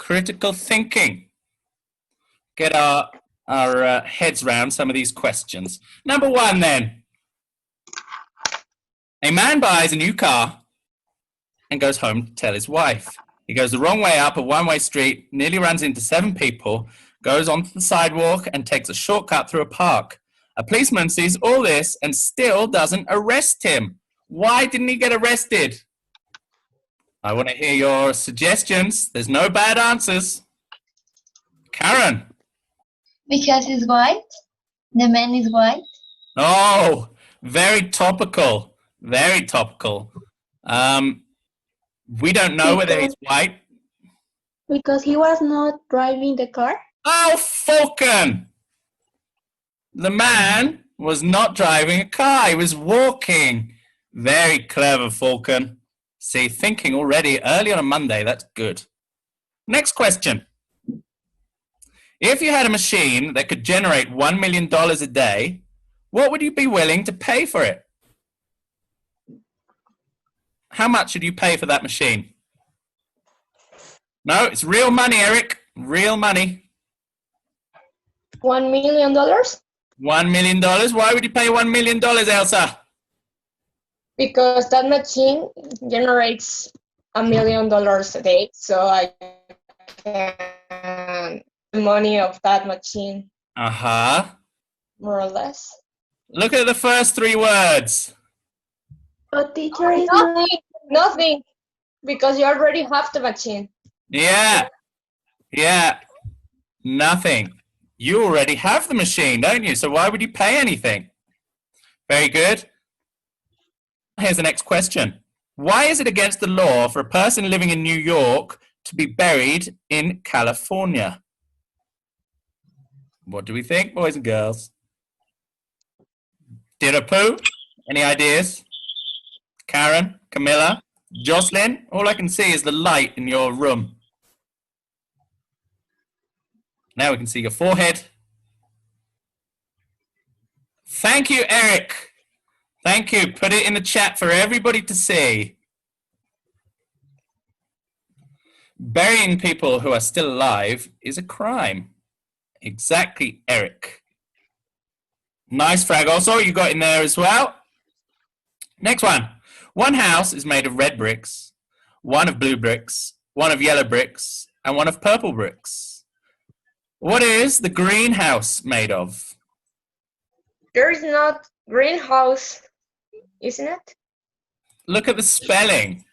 critical thinking. Get our heads round some of these questions. Number one, then. A man buys a new car and goes home to tell his wife. He goes the wrong way up a one-way street, nearly runs into 7 people, goes onto the sidewalk and takes a shortcut through a park. A policeman sees all this and still doesn't arrest him. Why didn't he get arrested? I want to hear your suggestions. There's no bad answers. Karen. Because he's white. The man is white. Oh, very topical. Very topical. We don't know whether he's white. Because he was not driving the car? Oh, Falcon! The man was not driving a car. He was walking. Very clever, Falcon. See, thinking already early on a Monday. That's good. Next question. If you had a machine that could generate $1 million a day, what would you be willing to pay for it? How much would you pay for that machine? No, it's real money, Eric. Real money. $1 million? $1 million? Why would you pay $1 million, Elsa? Because that machine generates $1 million a day, so I can the money of that machine. Uh-huh. More or less. Look at the first 3 words. But teacher is nothing, because you already have the machine. Yeah. Nothing. You already have the machine, don't you? So why would you pay anything? Very good. Here's the next question. Why is it against the law for a person living in New York to be buried in California? What do we think, boys and girls? Dirapu, any ideas? Karen, Camilla, Jocelyn? All I can see is the light in your room. Now we can see your forehead. Thank you, Eric. Thank you. Put it in the chat for everybody to see. Burying people who are still alive is a crime. Exactly, Eric. Nice, Frag. Also, you got in there as well. Next one. One house is made of red bricks, one of blue bricks, one of yellow bricks, and one of purple bricks. What is the greenhouse made of? There is not greenhouse, isn't it? Look at the spelling.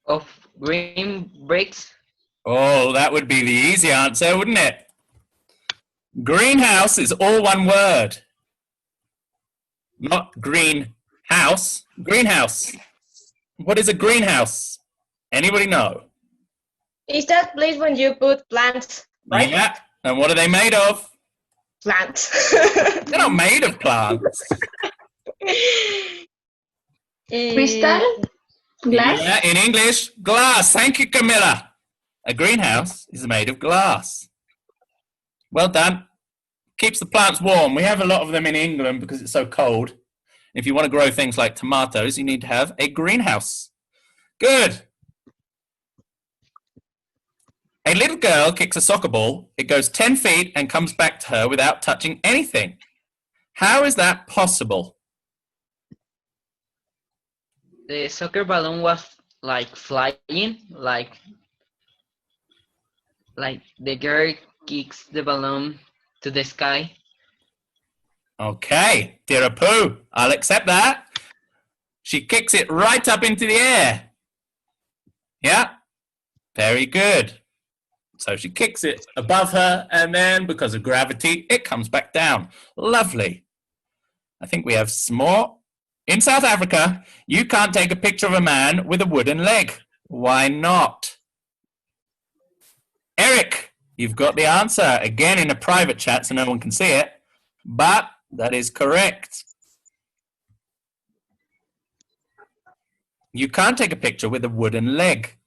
Of green bricks. Oh, that would be the easy answer, wouldn't it? Greenhouse is all one word. Not green house. Greenhouse. What is a greenhouse? Anybody know? Is that place when you put plants, right? Yeah. And what are they made of? Plants. They're not made of plants. Crystal? Glass? Yeah, in English, glass. Thank you, Camilla. A greenhouse is made of glass. Well done. Keeps the plants warm. We have a lot of them in England because it's so cold. If you want to grow things like tomatoes, you need to have a greenhouse. Good. A little girl kicks a soccer ball. It goes 10 feet and comes back to her without touching anything. How is that possible? The soccer balloon was like flying, like the girl kicks the balloon to the sky. Okay, Dirapu, I'll accept that. She kicks it right up into the air. Yeah, very good. So she kicks it above her, and then because of gravity, it comes back down. Lovely. I think we have some more. In South Africa, you can't take a picture of a man with a wooden leg. Why not? Eric, you've got the answer. Again, in a private chat, so no one can see it. But that is correct. You can't take a picture with a wooden leg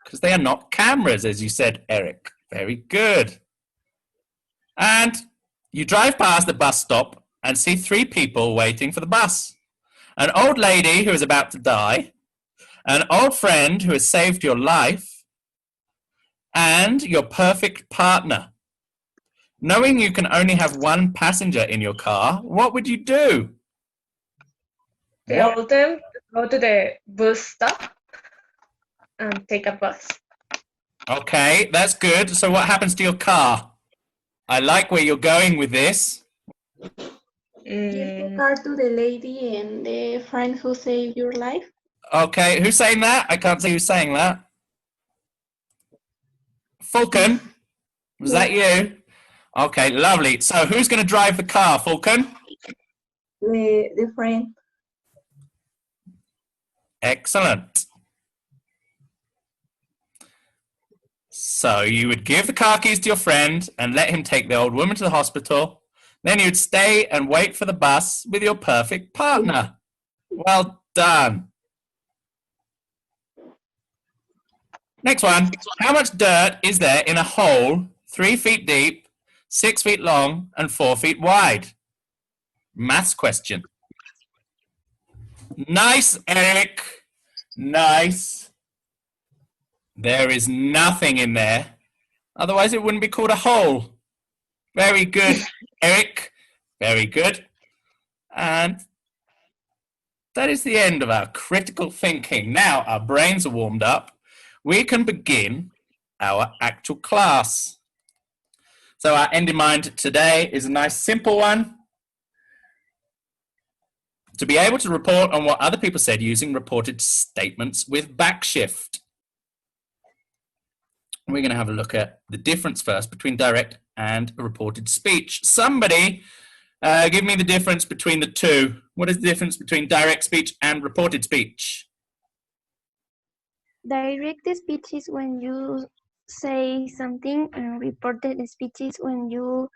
because they are not cameras, as you said, Eric. Very good. And you drive past the bus stop and see 3 people waiting for the bus. An old lady who is about to die, an old friend who has saved your life, and your perfect partner. Knowing you can only have one passenger in your car, what would you do? Tell them to go to the bus stop and take a bus. Okay, that's good. So what happens to your car? I like where you're going with this. Give the Mm, car to the lady and the friend who saved your life. Okay, who's saying that? I can't see who's saying that. Falcon, was that you? Okay, lovely. So who's going to drive the car, Falcon? The friend. Excellent. So you would give the car keys to your friend and let him take the old woman to the hospital. Then you'd stay and wait for the bus with your perfect partner. Well done. Next one. How much dirt is there in a hole 3 feet deep, 6 feet long, and 4 feet wide? Maths question. Nice, Eric. Nice. There is nothing in there. Otherwise, it wouldn't be called a hole. Very good, Eric. Very good. And that is the end of our critical thinking. Now our brains are warmed up. We can begin our actual class. So our end in mind today is a nice simple one. To be able to report on what other people said using reported statements with backshift. We're going to have a look at the difference first between direct and reported speech. Somebody give me the difference between the two. What is the difference between direct speech and reported speech? Direct speech is when you say something, and reported speech is when you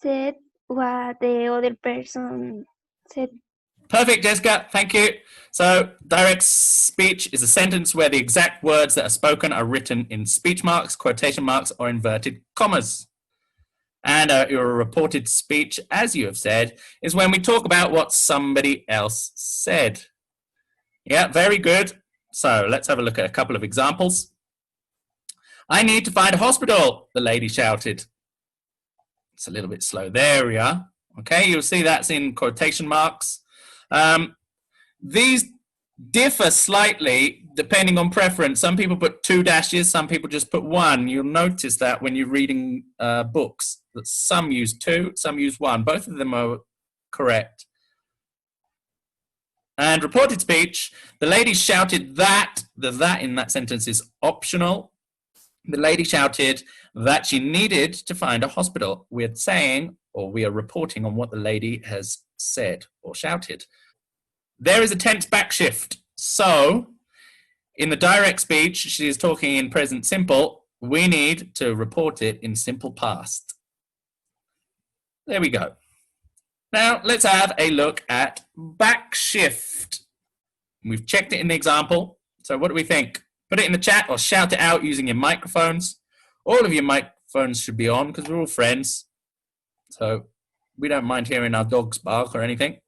said what the other person said. Perfect, Jessica. Thank you. So direct speech is a sentence where the exact words that are spoken are written in speech marks, quotation marks, or inverted commas. And your reported speech, as you have said, is when we talk about what somebody else said. Yeah, very good. So let's have a look at a couple of examples. I need to find a hospital, the lady shouted. It's a little bit slow. There we are. Okay, you'll see that's in quotation marks. These differ slightly depending on preference. Some people put 2 dashes, some people just put 1. You'll notice that when you're reading books, that some use 2, some use 1. Both of them are correct. And reported speech, the lady shouted that. The that in that sentence is optional. The lady shouted that she needed to find a hospital. We're saying, or we are reporting on what the lady has said or shouted. There is a tense backshift. So, in the direct speech, she is talking in present simple. We need to report it in simple past. There we go. Now, let's have a look at backshift. We've checked it in the example. So what do we think? Put it in the chat or shout it out using your microphones. All of your microphones should be on because we're all friends. So we don't mind hearing our dogs bark or anything.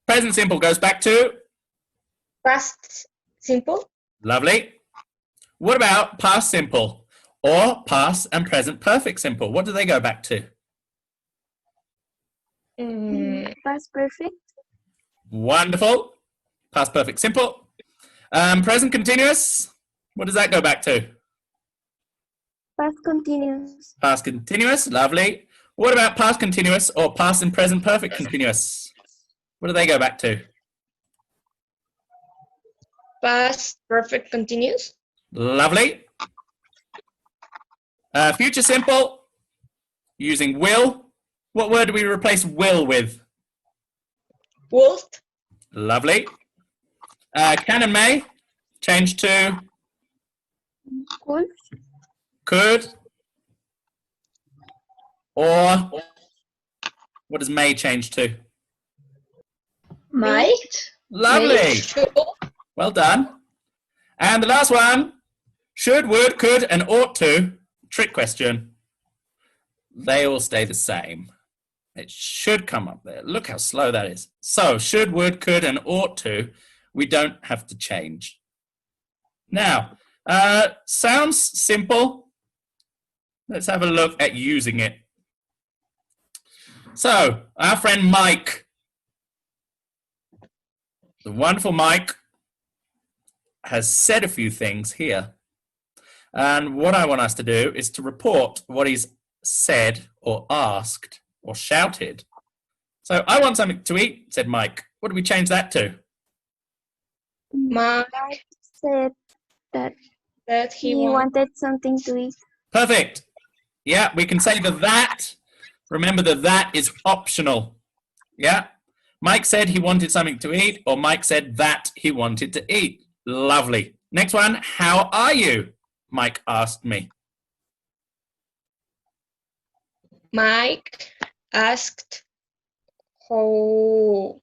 Present simple goes back to? past simple. Lovely. What about past simple or past and present perfect simple? What do they go back to? Past perfect. Wonderful. Past perfect simple. Present continuous. What does that go back to? Past continuous. Past continuous. Lovely. What about past continuous or past and present perfect continuous? What do they go back to? Past perfect continuous. Lovely. Future simple. Using will. What word do we replace will with? Would. Lovely. Can and may. Change to Could. could. Or what does may change to? Might. Lovely. Should. Well done. And the last one. Should, would, could, and ought to. Trick question. They all stay the same. It should come up there. Look how slow that is. So, should, would, could, and ought to, we don't have to change. Now, Sounds simple. Let's have a look at using it. So, our friend Mike, the wonderful Mike, has said a few things here. And what I want us to do is to report what he's said or asked or shouted. So, I want something to eat, said Mike. What do we change that to? Mike Said that that he he wanted. wanted something to eat. Perfect. Yeah, we can say the that. Remember that that is optional. Yeah. Mike said he wanted something to eat, or Mike said that he wanted to eat. Lovely. Next one. How are you? Mike asked me. Mike asked how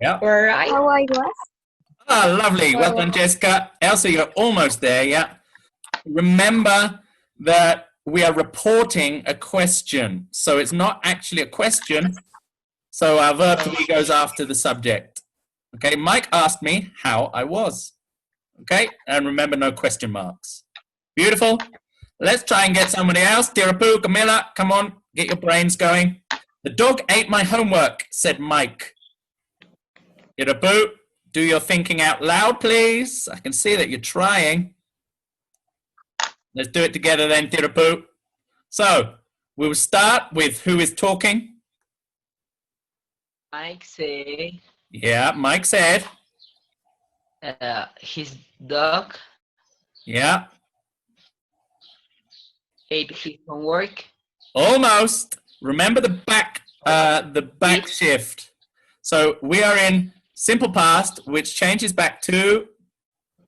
Yeah. were I. How I was? Ah, lovely. Well done, Jessica. Elsa, you're almost there. Yeah. Remember that we are reporting a question. So it's not actually a question. So our verb to be goes after the subject. Okay. Mike asked me how I was. Okay. And remember, no question marks. Beautiful. Let's try and get somebody else. Tirapu, Camilla, come on. Get your brains going. The dog ate my homework, said Mike. Tirapu, do your thinking out loud, please. I can see that you're trying. Let's do it together then, Tirapu. So, we will start with who is talking. Mike said Yeah, Mike said. his dog Yeah, ate his homework. almost. Remember the back shift. So we are in simple past, which changes back to.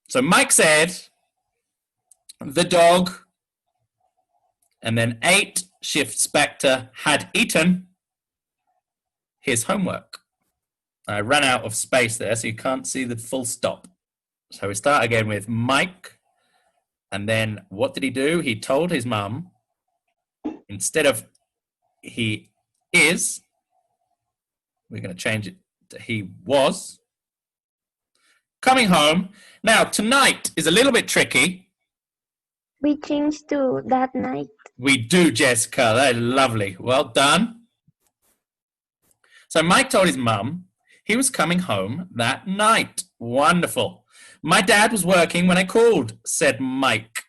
So Mike said, the dog, and then ate shifts back to had eaten his homework. I ran out of space there, so you can't see the full stop. So we start again with Mike, and then what did he do? He told his mum, instead of he is, we're going to change it to he was, coming home. Now, tonight is a little bit tricky. We changed to that night. We do, Jessica. That's lovely. Well done. So Mike told his mum he was coming home that night. Wonderful. My dad was working when I called, said Mike.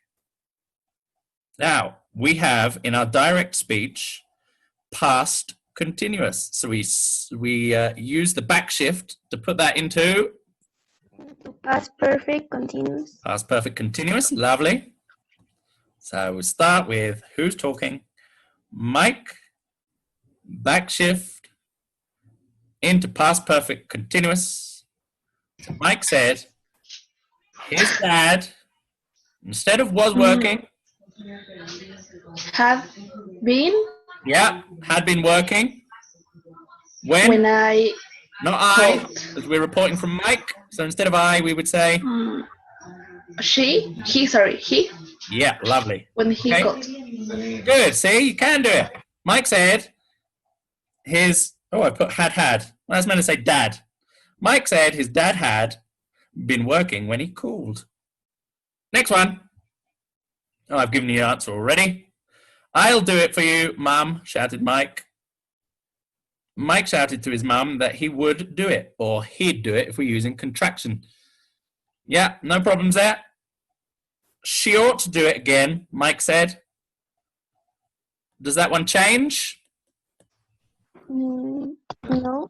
Now, we have in our direct speech past continuous. So we use the back shift to put that into Past perfect continuous. past perfect continuous. Lovely. So we'll start with who's talking. Mike, back shift into past perfect continuous. So Mike said his dad, instead of was working, Have been yeah, had been working. When when I not I, called. because we're reporting from Mike. So instead of I, we would say, he, yeah, lovely. when he Okay. called. Good. See, you can do it. Mike said his, I put had. I was meant to say dad. Mike said his dad had been working when he called. Next one. Oh, I've given you the answer already. I'll do it for you, Mum, shouted Mike. Mike shouted to his mum that he would do it, or he'd do it if we're using contraction. Yeah, no problems there. She ought to do it again, Mike said. Does that one change? No.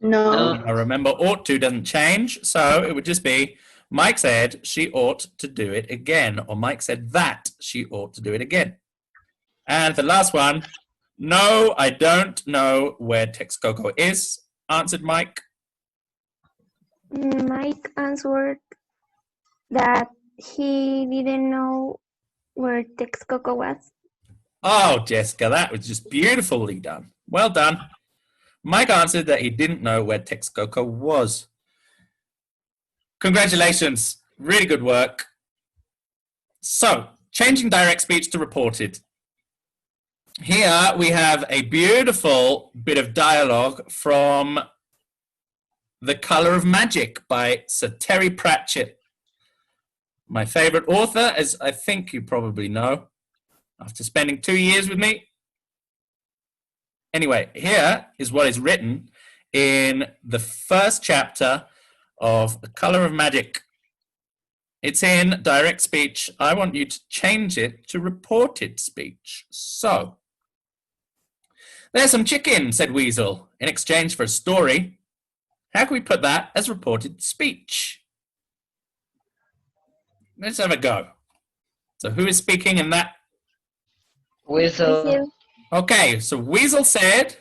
No. I remember ought to doesn't change, so it would just be Mike said she ought to do it again, or Mike said that she ought to do it again. And the last one, no, I don't know where Texcoco is, answered Mike. Mike answered that he didn't know where Texcoco was. Oh, Jessica, that was just beautifully done. Well done. Mike answered that he didn't know where Texcoco was. Congratulations. Really good work. So, changing direct speech to reported. Here we have a beautiful bit of dialogue from The Colour of Magic by Sir Terry Pratchett. My favorite author, as I think you probably know, after spending 2 years with me. Anyway, here is what is written in the first chapter of The Color of Magic. It's in direct speech. I want you to change it to reported speech. So, there's some chicken, said Weasel, in exchange for a story. How can we put that as reported speech? Let's have a go. So who is speaking in that? Whistle. Weasel, Okay, so Weasel said,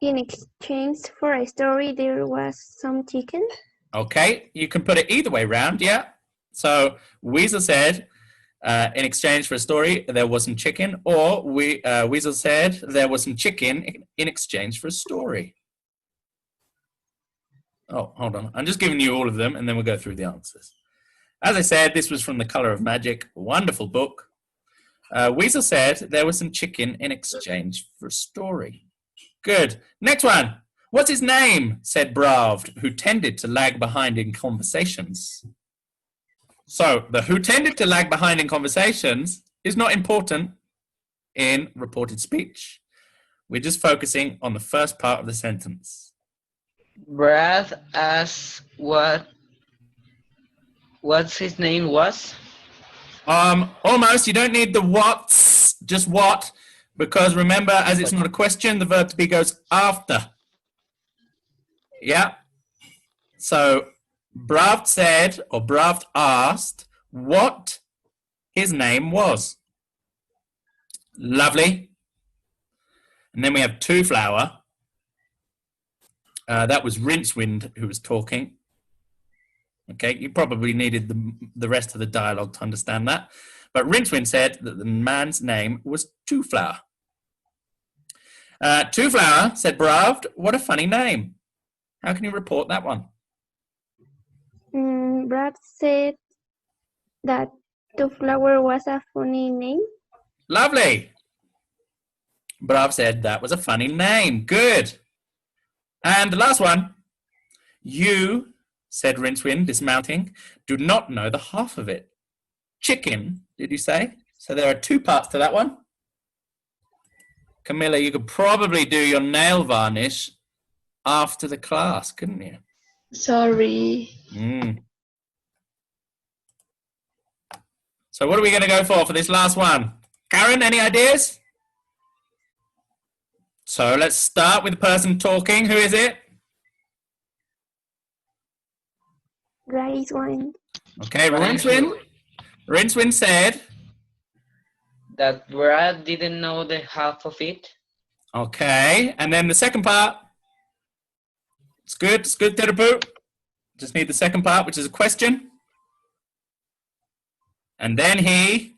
in exchange for a story, there was some chicken. okay, you can put it either way round, yeah? So Weasel said, in exchange for a story, there was some chicken, or Weasel said there was some chicken in exchange for a story. Oh, hold on. I'm just giving you all of them, and then we'll go through the answers. As I said, this was from The Color of Magic, wonderful book. Weasel said there was some chicken in exchange for a story. Good. Next one. What's his name? Said Bravd, who tended to lag behind in conversations. So, the who tended to lag behind in conversations is not important in reported speech. We're just focusing on the first part of the sentence. Brad asked what's his name was. Almost. You don't need the what's, just what, because remember, as it's not a question, the verb to be goes after. Yeah. So, Bravd said, or Bravd asked, what his name was. Lovely. And then we have Two Flower. That was Rincewind who was talking. Okay, you probably needed the rest of the dialogue to understand that. But Rincewind said that the man's name was Two Flower. Two Flower, said Bravd, what a funny name. How can you report that one? Brad said that Two Flower was a funny name. Lovely. Bravd said that was a funny name. Good. And the last one. You, said Rincewind, dismounting, do not know the half of it. Chicken, did you say? So there are two parts to that one. Camilla, you could probably do your nail varnish after the class, couldn't you? Sorry. So what are we going to go for this last one? Karen, any ideas? So let's start with the person talking. Who is it? Rincewind. Okay, Rincewind. Rincewind said. That Brad didn't know the half of it. Okay, and then the second part. It's good, Terupu. Just need the second part, which is a question. And then And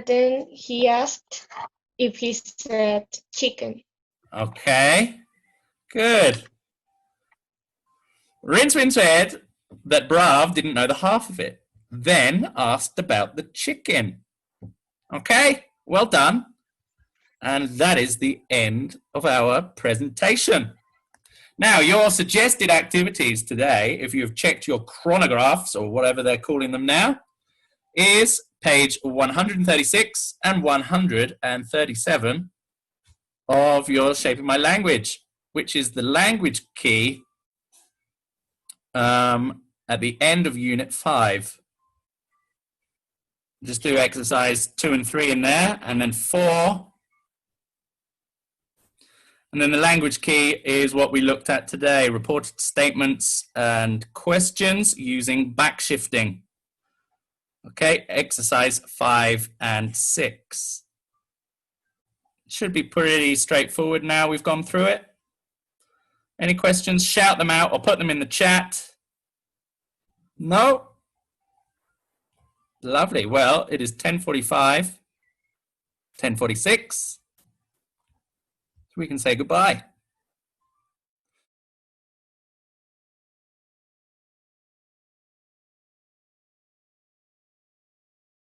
then he asked if he said chicken. Okay, good. Rincewind said that Bravd didn't know the half of it, then asked about the chicken. Okay, well done. And that is the end of our presentation. Now, your suggested activities today, if you've checked your chronographs or whatever they're calling them now, is page 136 and 137 of your Shaping My Language, which is the language key at the end of Unit 5. Just do exercise 2 and 3 in there, and then 4. And then the language key is what we looked at today, reported statements and questions using backshifting. Okay, exercise 5 and 6. Should be pretty straightforward now we've gone through it. Any questions? Shout them out or put them in the chat. No? Lovely. Well, it is 10:45, 10:46. So we can say goodbye.